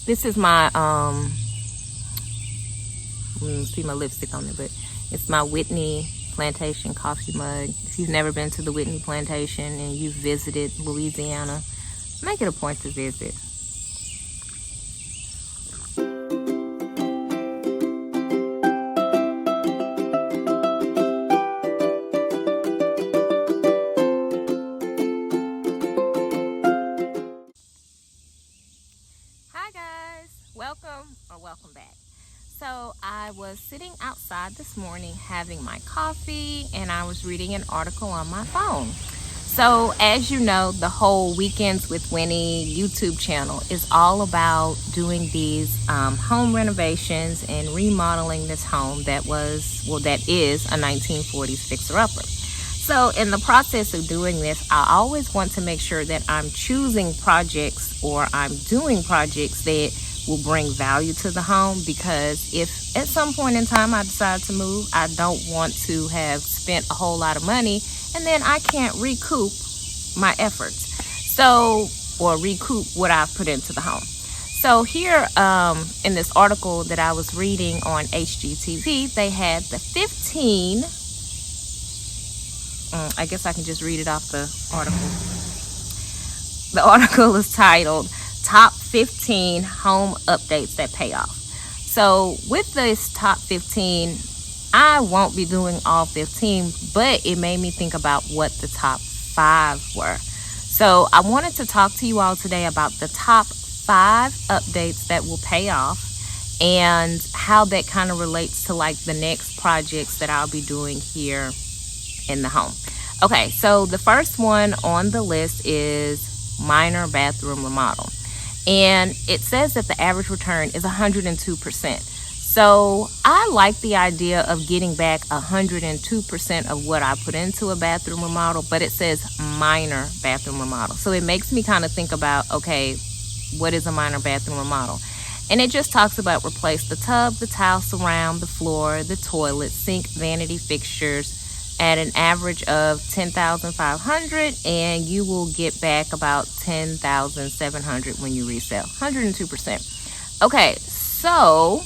This is my, see my lipstick on it, but it's my Whitney Plantation coffee mug. If you've never been to the Whitney Plantation and you've visited Louisiana, make it a point to visit. Welcome back. So I was sitting outside this morning having my coffee, and I was reading an article on my phone. So as you know, the whole Weekends with Winnie YouTube channel is all about doing these home renovations and remodeling this home that is a 1940s fixer-upper. So in the process of doing this, I always want to make sure that I'm choosing projects, or I'm doing projects that will bring value to the home, because if at some point in time I decide to move, I don't want to have spent a whole lot of money and then I can't recoup my efforts, or recoup what I've put into the home. So here in this article that I was reading on Hgtv, they had the 15, I guess I can just read it off the article. The article is titled Top 15 Home Updates That Pay Off. So with this top 15, I won't be doing all 15, but it made me think about what the top 5 were. So I wanted to talk to you all today about the top 5 updates that will pay off and how that kind of relates to like the next projects that I'll be doing here in the home. Okay, so the first one on the list is minor bathroom remodel. And it says that the average return is 102%. So I like the idea of getting back 102% of what I put into a bathroom remodel, but it says minor bathroom remodel. So it makes me kind of think about, okay, what is a minor bathroom remodel? And it just talks about replace the tub, the tile surround, the floor, the toilet, sink, vanity fixtures, at an average of $10,500, and you will get back about $10,700 when you resell. 102%. Okay, so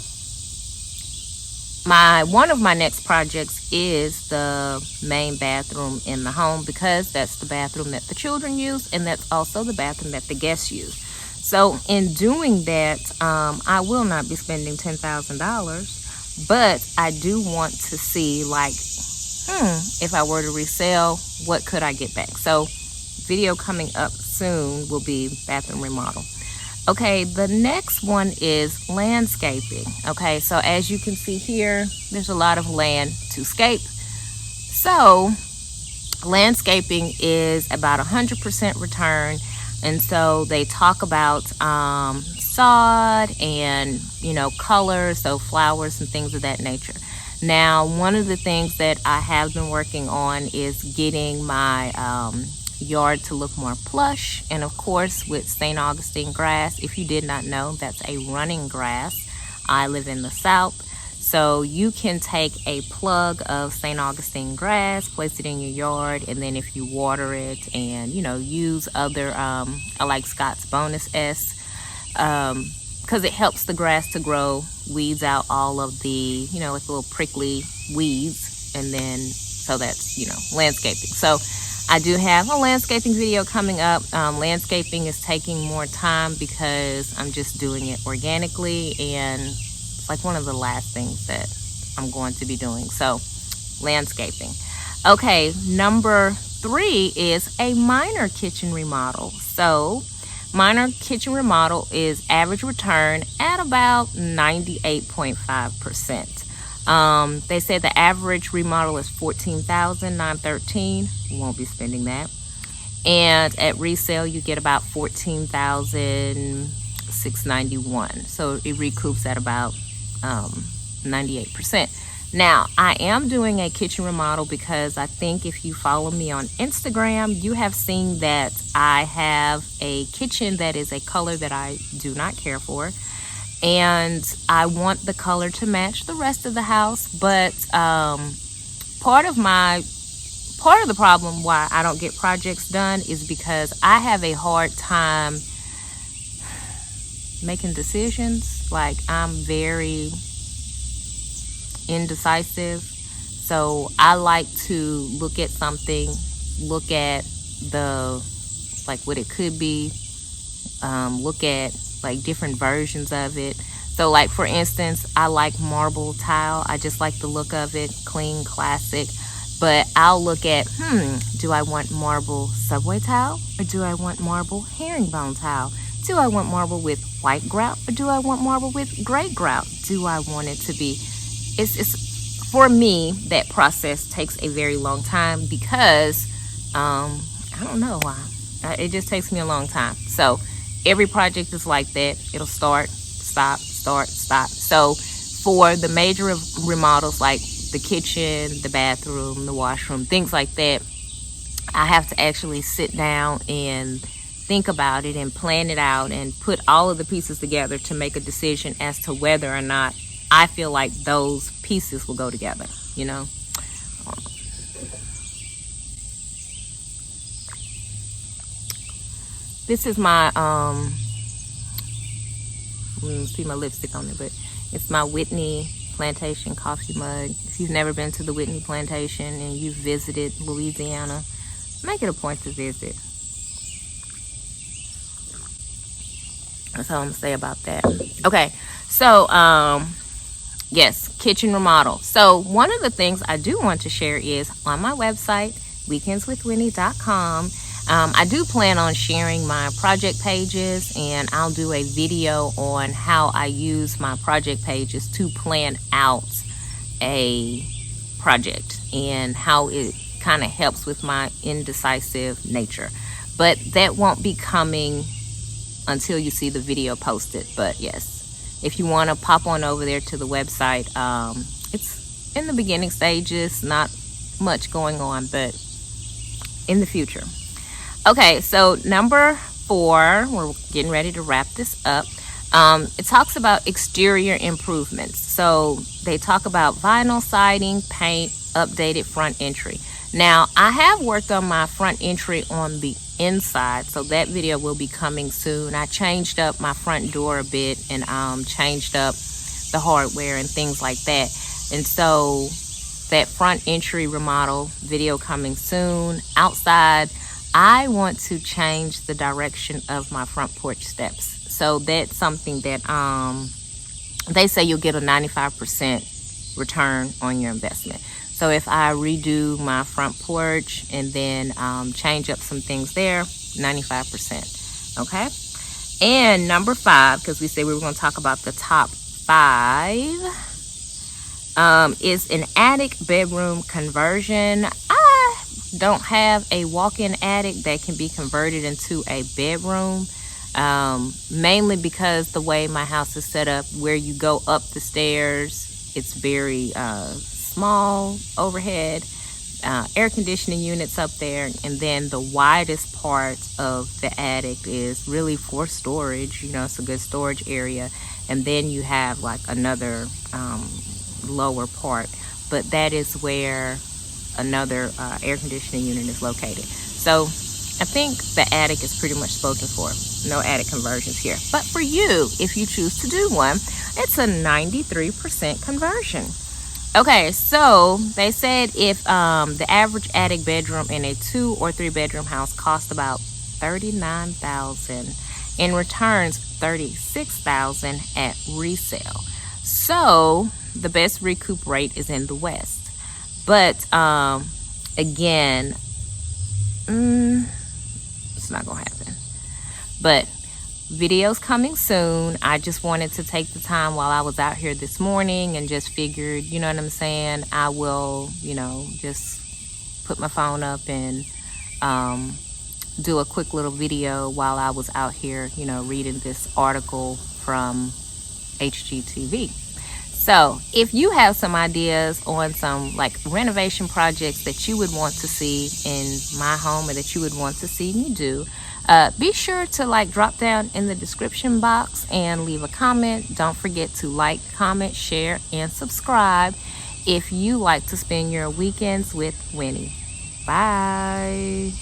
one of my next projects is the main bathroom in the home, because that's the bathroom that the children use, and that's also the bathroom that the guests use. So in doing that, I will not be spending $10,000, but I do want to see, like, if I were to resell, what could I get back? So video coming up soon will be bathroom remodel. Okay, the next one is landscaping. Okay, so as you can see here, there's a lot of land to scape. So landscaping is about 100% return. And so they talk about sod and, colors, so flowers and things of that nature. Now, one of the things that I have been working on is getting my yard to look more plush. And of course, with St. Augustine grass, if you did not know, that's a running grass. I live in the South. So you can take a plug of St. Augustine grass, place it in your yard, and then if you water it and, use other, I like Scott's Bonus S, because it helps the grass to grow, weeds out all of the, like little prickly weeds, and then, so that's, landscaping. So I do have a landscaping video coming up. Landscaping is taking more time because I'm just doing it organically, and it's like one of the last things that I'm going to be doing. So landscaping. Okay, number 3 is a minor kitchen remodel. So minor kitchen remodel is average return at about 98.5%. They said the average remodel is $14,913. Won't be spending that. And at resale, you get about $14,691. So it recoups at about 98%. Now, I am doing a kitchen remodel because I think if you follow me on Instagram, you have seen that I have a kitchen that is a color that I do not care for. And I want the color to match the rest of the house. But part of the problem why I don't get projects done is because I have a hard time making decisions. Like, I'm very indecisive. So I like to look at something, look at the, like, what it could be, look at like different versions of it. So like, for instance, I like marble tile. I just like the look of it, clean, classic. But I'll look at, do I want marble subway tile, or do I want marble herringbone tile? Do I want marble with white grout, or do I want marble with gray grout? Do I want it to be, it's for me, that process takes a very long time because I don't know why. It just takes me a long time. So every project is like that. It'll start, stop, start, stop. So for the major remodels, like the kitchen, the bathroom, the washroom, things like that, I have to actually sit down and think about it and plan it out and put all of the pieces together to make a decision as to whether or not I feel like those pieces will go together, you know. This is my see my lipstick on it, but it's my Whitney Plantation coffee mug. If you've never been to the Whitney Plantation and you've visited Louisiana, make it a point to visit. That's all I'm gonna say about that. Okay, so yes, kitchen remodel. So one of the things I do want to share is on my website, weekendswithwinnie.com. I do plan on sharing my project pages, and I'll do a video on how I use my project pages to plan out a project and how it kind of helps with my indecisive nature. But that won't be coming until you see the video posted. But yes, if you want to pop on over there to the website, it's in the beginning stages, not much going on, but in the future. Okay, so number 4, we're getting ready to wrap this up. It talks about exterior improvements. So they talk about vinyl siding, paint, updated front entry. Now, I have worked on my front entry on the inside, so that video will be coming soon. I changed up my front door a bit and changed up the hardware and things like that. And so that front entry remodel video coming soon. Outside, I want to change the direction of my front porch steps. So that's something that they say you'll get a 95% return on your investment. So if I redo my front porch and then change up some things there, 95%. Okay. And number 5, because we said we were going to talk about the top 5, is an attic bedroom conversion. Don't have a walk-in attic that can be converted into a bedroom, mainly because the way my house is set up, where you go up the stairs, it's very small overhead, air conditioning units up there, and then the widest part of the attic is really for storage. You know, it's a good storage area, and then you have like another lower part, but that is where another air conditioning unit is located. So I think the attic is pretty much spoken for. No attic conversions here. But for you, if you choose to do one, it's a 93% conversion. Okay, so they said if the average attic bedroom in a 2 or 3 bedroom house costs about $39,000 and returns $36,000 at resale. So the best recoup rate is in the West. But again, it's not gonna happen. But videos coming soon. I just wanted to take the time while I was out here this morning and just figured, you know what I'm saying, I will, you know, just put my phone up and do a quick little video while I was out here, you know, reading this article from Hgtv. So if you have some ideas on some like renovation projects that you would want to see in my home or that you would want to see me do, be sure to like drop down in the description box and leave a comment. Don't forget to like, comment, share, and subscribe if you like to spend your weekends with Winnie. Bye.